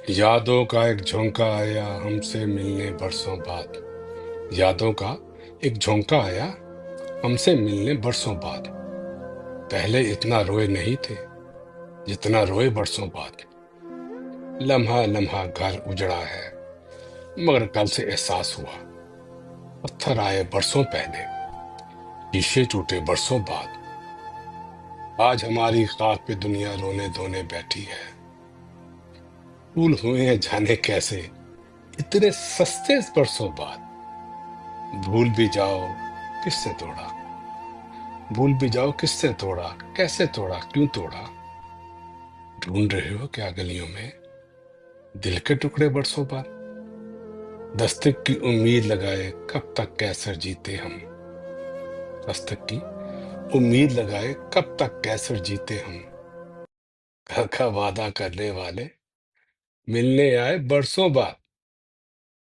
یادوں کا ایک جھونکا آیا ہم سے ملنے برسوں بعد۔ یادوں کا ایک جھونکا آیا ہم سے ملنے برسوں بعد۔ پہلے اتنا روئے نہیں تھے جتنا روئے برسوں بعد۔ لمحہ لمحہ گھر اجڑا ہے مگر کل سے احساس ہوا، پتھر آئے برسوں پہلے، شیشے ٹوٹے برسوں بعد۔ آج ہماری خاک پہ دنیا رونے دھونے بیٹھی ہے، پھول ہوئے ہیں جانے کیسے اتنے سستے برسوں بعد۔ بھول بھی جاؤ کس سے توڑا، بھول بھی جاؤ کس سے توڑا، کیسے توڑا، کیوں توڑا۔ ڈھونڈ رہے ہو کیا گلیوں میں دل کے ٹکڑے برسوں بعد۔ دستک کی امید لگائے کب تک کیسر جیتے ہم، دستک کی امید لگائے کب تک کیسر جیتے ہم۔ گھر کا وعدہ کرنے والے ملنے آئے برسوں بعد۔